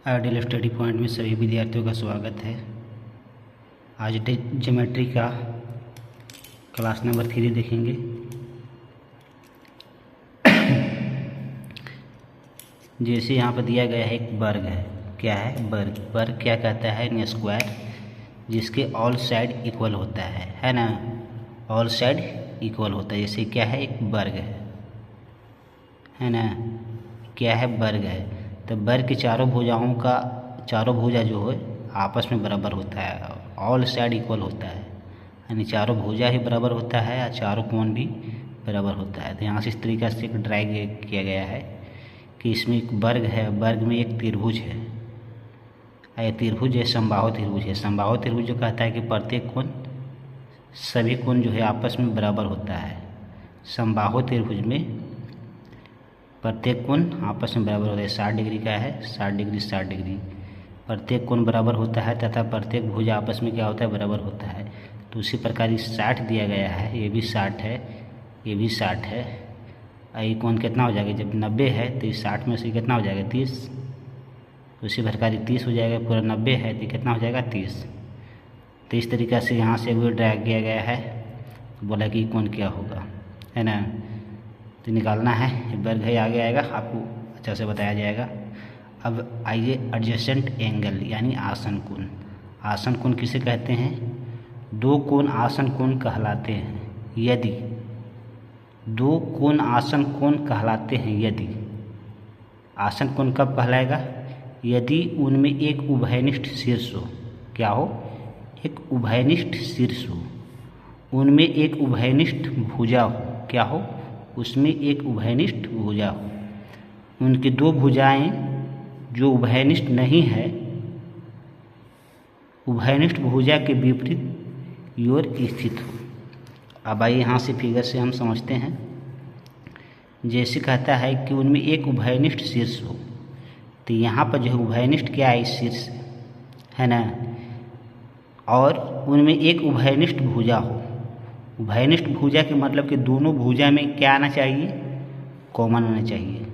Ideal study point में सभी विद्यार्थियों का स्वागत है। आज ज्योमेट्री का क्लास नंबर 3 देखेंगे। जैसे यहाँ पर दिया गया है एक वर्ग है। क्या है? वर्ग। वर्ग क्या कहता है? एन स्क्वायर जिसके ऑल साइड इक्वल होता है ना। ऑल साइड इक्वल होता है। जैसे क्या है? एक वर्ग है ना। क्या है? वर्ग है। तो वर्ग की चारों भुजा जो है आपस में बराबर होता है। ऑल साइड इक्वल होता है, यानी चारों भुजा ही बराबर होता है और चारों कोण भी बराबर होता है। तो यहाँ से इस तरीक़े से एक ड्राइंग किया गया है कि इसमें एक वर्ग है, वर्ग में एक त्रिभुज है। यह त्रिभुज है, समबाहु त्रिभुज है। समबाहु त्रिभुज जो कहता है कि प्रत्येक कोण सभी कोण जो है आपस में बराबर होता है। समबाहु त्रिभुज में प्रत्येक कोण आपस में बराबर होता है। 60 डिग्री का है, 60 डिग्री 60 डिग्री, प्रत्येक कोण बराबर होता है तथा प्रत्येक भुज आपस में क्या होता है? बराबर होता है। तो उसी प्रकार ये 60 दिया गया है, ये भी 60 है, ये भी 60 है। ये कोण कितना हो जाएगा? जब 90 है तो इस 60 में से कितना हो जाएगा? 30। उसी प्रकार 30 हो जाएगा। पूरा 90 है तो कितना हो जाएगा? 30। तो इस तरीक़े से यहाँ से वो ड्रैग किया गया है। बोला कि कोण क्या होगा, है ना। तो निकालना है। वर्ग है, आगे आएगा, आपको अच्छा से बताया जाएगा। अब आइए एडजेसेंट एंगल यानी आसन कोण। आसन कोण किसे कहते हैं? दो कोण आसन कोण कहलाते हैं यदि दो कोण आसन कोण कहलाते हैं यदि आसन कोण कब कहलाएगा? यदि उनमें एक उभयनिष्ठ शीर्ष हो। क्या हो? एक उभयनिष्ठ शीर्ष हो, उनमें एक उभयनिष्ठ भुजा हो। क्या हो? उसमें एक उभयनिष्ठ भुजा हो। उनकी दो भुजाएं जो उभयनिष्ठ नहीं है, उभयनिष्ठ भुजा के विपरीत की ओर स्थित हो। अब आइए यहाँ से फिगर से हम समझते हैं। जैसे कहता है कि उनमें एक उभयनिष्ठ शीर्ष हो, तो यहाँ पर जो है उभयनिष्ठ क्या है? शीर्ष है ना। और उनमें एक उभयनिष्ठ भुजा हो। उभयनिष्ठ भुजा के मतलब कि दोनों भुजा में क्या आना चाहिए? कॉमन आना चाहिए।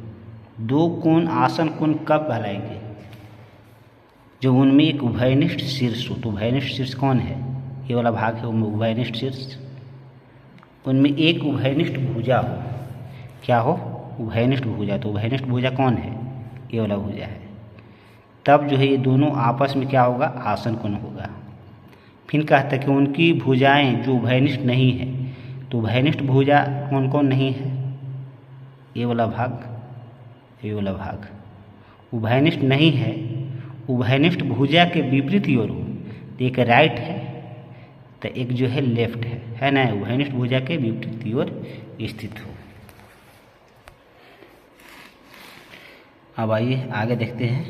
दो कोण आसन कोण कब कहलाएंगे? जब उनमें एक उभयनिष्ठ शीर्ष हो। तो उभयनिष्ठ शीर्ष कौन है? ये वाला भाग है उभयनिष्ठ शीर्ष। उनमें एक उभयनिष्ठ भुजा हो। क्या हो? उभयनिष्ठ भुजा। तो उभयनिष्ठ भुजा कौन है? ये वाला भुजा है। तब जो है ये दोनों आपस में क्या होगा? आसन कोण होगा। फिर कहता है कि उनकी भुजाएं जो उभयनिष्ठ नहीं है। तो उभयनिष्ठ भुजा कौन कौन नहीं है? ये वाला भाग, ये वाला भाग उभयनिष्ठ नहीं है। उभयनिष्ठ भुजा के विपरीत की ओर हो। तो एक राइट है तो एक जो है लेफ्ट है ना। उभयनिष्ठ भुजा के विपरीत की ओर स्थित हो। अब आइए आगे देखते हैं।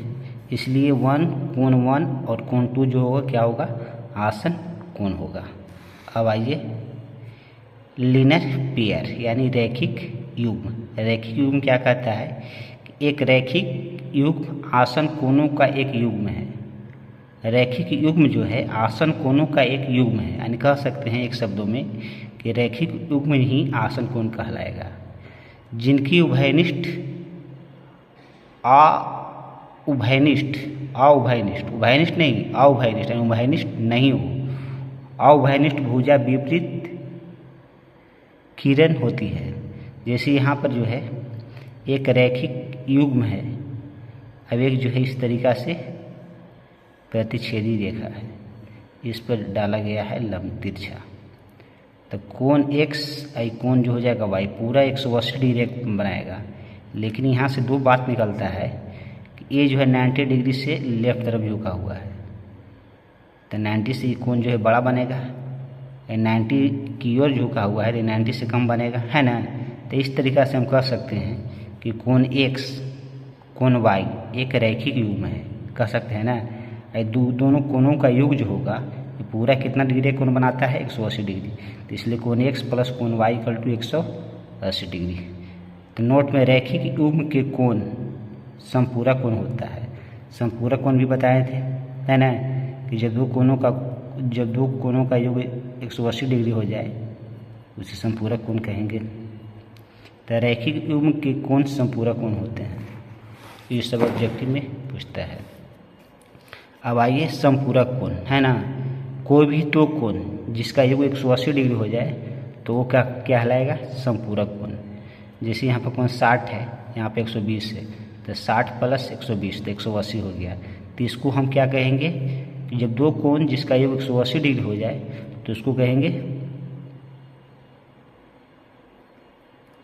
इसलिए कोण 1 और कोण 2 जो होगा क्या होगा? आसन कोण होगा। अब आइए लीनियर पेयर यानी रैखिक युग्म। रैखिक युग्म क्या कहता है? कि एक रैखिक युग्म आसन कोणों का एक युग्म है। रैखिक युग्म जो है आसन कोणों का एक युग्म है, यानी कह सकते हैं एक शब्दों में कि रैखिक युग्म ही आसन कोण कहलाएगा। जिनकी उभयनिष्ठ उभयनिष्ठ नहीं हो। अउभयनिष्ठ भुजा विपरीत किरण होती है। जैसे यहाँ पर जो है एक रैखिक युग्म है। अब एक जो है इस तरीक़ा से प्रतिच्छेदी रेखा है, इस पर डाला गया है लंब तिरछा। तो कोण x कोण जो हो जाएगा y पूरा 180 डिग्री बनाएगा। लेकिन यहाँ से दो बात निकलता है कि ये जो है 90 डिग्री से लेफ्ट तरफ झुका हुआ है। तो 90 से कोण जो है बड़ा बनेगा। 90 की ओर झुका हुआ है तो 90 से कम बनेगा, है ना। तो इस तरीक़ा से हम कह सकते हैं कि कोण x कोण y एक रैखिक युग्म है, कह सकते हैं ना। दोनों कोणों का योग जो होगा ये पूरा कितना डिग्री कोण बनाता है? 180 डिग्री। तो इसलिए कोण x प्लस कोण y इक्वल टू 180 डिग्री। तो नोट में रैखिक युग्म के कोण समपूरक कोण होता है। समपूरक कोण भी बताए थे, है ना, कि जब दो कोणों का योग 180 डिग्री हो जाए उसे समपूरक कोण कहेंगे। तो रैखिक युग्म के कोण समपूरक कोण होते हैं। ये सब ऑब्जेक्टिव में पूछता है। अब आइए समपूरक कोण, है ना। कोई भी तो कोण जिसका योग 180 डिग्री हो जाए तो वो क्या कहलाएगा, समपूरक कोण। जैसे यहाँ पर कोण 60 है, यहाँ पे 120 है, तो 60 + 120 तो 180 हो गया। तो इसको हम क्या कहेंगे कि जब दो कोण जिसका योग 180 डिग्री हो जाए तो उसको कहेंगे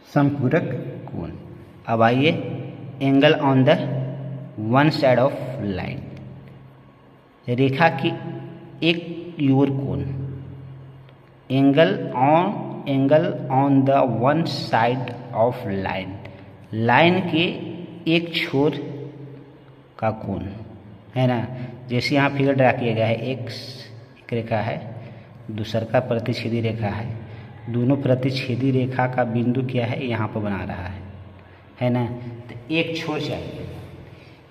समपूरक कोण। अब आइए angle on the one side of line, रेखा की एक योर कोण। Angle on the one side of line, line के एक छोर का कोण, है ना। जैसे यहाँ फिगर ड्रा किया गया है, एक रेखा है, दूसरा का प्रतिच्छेदी रेखा है। दोनों प्रतिच्छेदी रेखा का बिंदु क्या है, यहाँ पर बना रहा है ना। तो एक छोर चाहिए।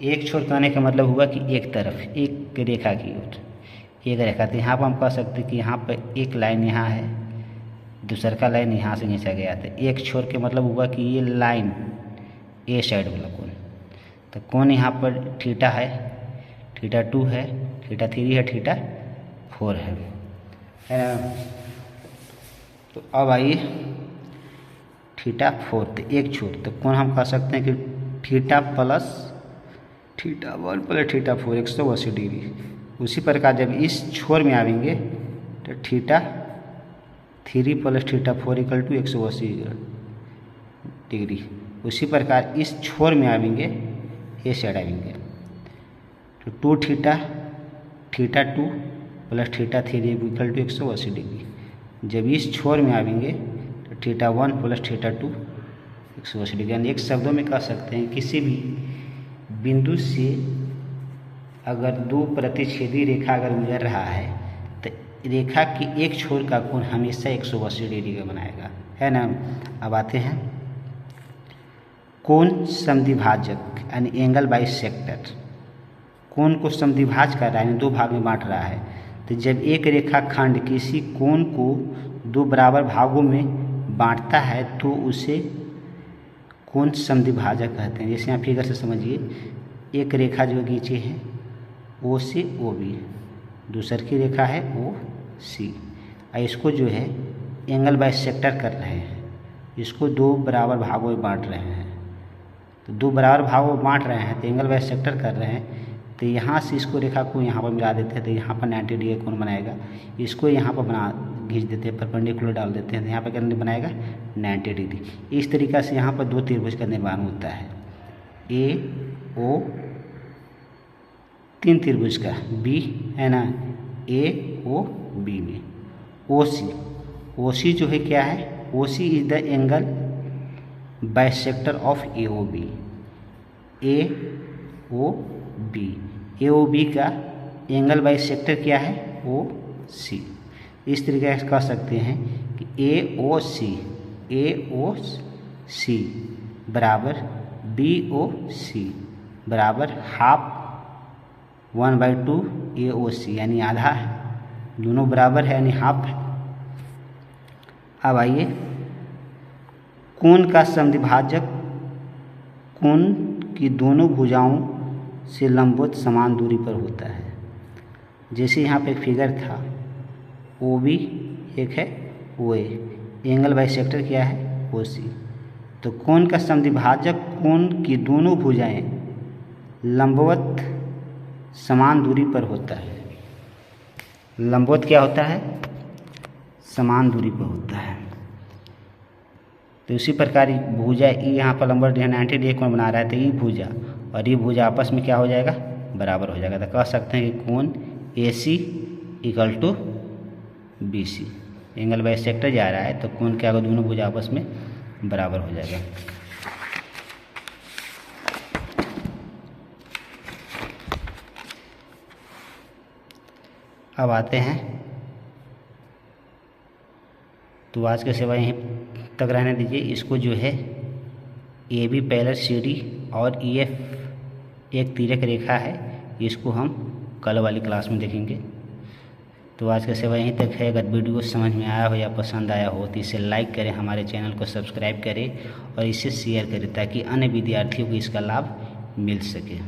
एक छोर कहने का मतलब हुआ कि एक तरफ, एक रेखा की ओर एक रेखा। तो यहाँ पर हम कह सकते हैं कि यहाँ पर एक लाइन यहाँ है, दूसरा का लाइन यहाँ से खींचा गया था। एक छोर के मतलब हुआ कि ये लाइन ए साइड वाला कोण। तो कोण यहाँ पर थीटा है, थीटा 2 है, थीटा 3 है, थीटा 4 है ना। तो अब आइए थीटा 4, तो एक छोर, तो कोण हम कह सकते हैं कि थीटा 1 + थीटा 4 180 डिग्री। उसी प्रकार जब इस छोर में आएंगे तो थीटा 3 + थीटा 4 = 180 डिग्री। उसी प्रकार इस छोर में आएंगे, ये साइड आएंगे तो 2 थीटा 2 + थीटा 3 = 180 डिग्री। जब इस छोर में आएंगे तो थीटा 1 + थीटा 2 180 डिग्री। यानी एक शब्दों में कह सकते हैं किसी भी बिंदु से अगर दो प्रतिच्छेदी रेखा अगर गुजर रहा है तो रेखा की एक छोर का कोण हमेशा 180 डिग्री का बनाएगा, है ना। अब आते हैं कोण समद्विभाजक यानी एंगल बाइसेक्टर। कोण को समद्विभाज कर रहा है, यानी दो भाग में बांट रहा है। तो जब एक रेखाखंड किसी कोण को दो बराबर भागों में बांटता है तो उसे कोण समद्विभाजक कहते हैं। जैसे यहाँ फिगर से समझिए, एक रेखा जो खींची है ओ से ओ बी, दूसर की रेखा है ओ सी, और इसको जो है एंगल बाइसेक्टर कर रहे हैं। इसको दो बराबर भागों में बांट रहे हैं। तो दो बराबर भागों में बांट रहे हैं तो एंगल बाइसेक्टर कर रहे हैं। तो यहाँ से इसको रेखा को यहाँ पर मिला देते हैं तो यहाँ पर 90 डिग्री कोण बनाएगा। इसको यहाँ पर खींच देते हैं, परपेंडिकुलर डाल देते हैं तो यहाँ पर कितना बनाएगा 90 डिग्री। इस तरीक़ा से यहाँ पर दो त्रिभुज का निर्माण होता है। ए ओ, तीन त्रिभुज का बी, है ना, ए ओ बी में ओ सी। ओ सी जो है क्या है, O C is the angle bisector of A O B. A O B, A O B का एंगल बाइसेक्टर क्या है, ओ सी। इस तरीके से कह सकते हैं कि ए ओ सी बराबर बी ओ सी बराबर हाफ 1/2 ए ओ सी, यानी आधा है, दोनों बराबर है यानी हाफ है। अब आइए कोण का समद्विभाजक कोण की दोनों भुजाओं से लंबवत समान दूरी पर होता है। जैसे यहाँ पे फिगर था, ओ बी एक है, ओ ए, एंगल बाइसेक्टर क्या है, ओ सी। तो कोण का समद्विभाजक कोण की दोनों भुजाएं लंबवत समान दूरी पर होता है। लंबवत क्या होता है, समान दूरी पर होता है। तो इसी प्रकार भुजा ई यहाँ पर लंबवत 90 डिग्री कोण बना रहा है, तो ई भुजा और ये भुजा आपस में क्या हो जाएगा, बराबर हो जाएगा। तो कह सकते हैं कि कोण ए सी = बी सी। एंगल बाइसेक्टर जा रहा है तो कोण क्या होगा, दोनों भुजा आपस में बराबर हो जाएगा। अब आते हैं, तो आज की सेवा यहीं तक रहने दीजिए। इसको जो है A B parallel C D और ई एफ एक तिर्यक रेखा है, इसको हम कल वाली क्लास में देखेंगे। तो आज का सेवा यहीं तक है। अगर वीडियो समझ में आया हो या पसंद आया हो तो इसे लाइक करें, हमारे चैनल को सब्सक्राइब करें और इसे शेयर करें ताकि अन्य विद्यार्थियों को इसका लाभ मिल सके।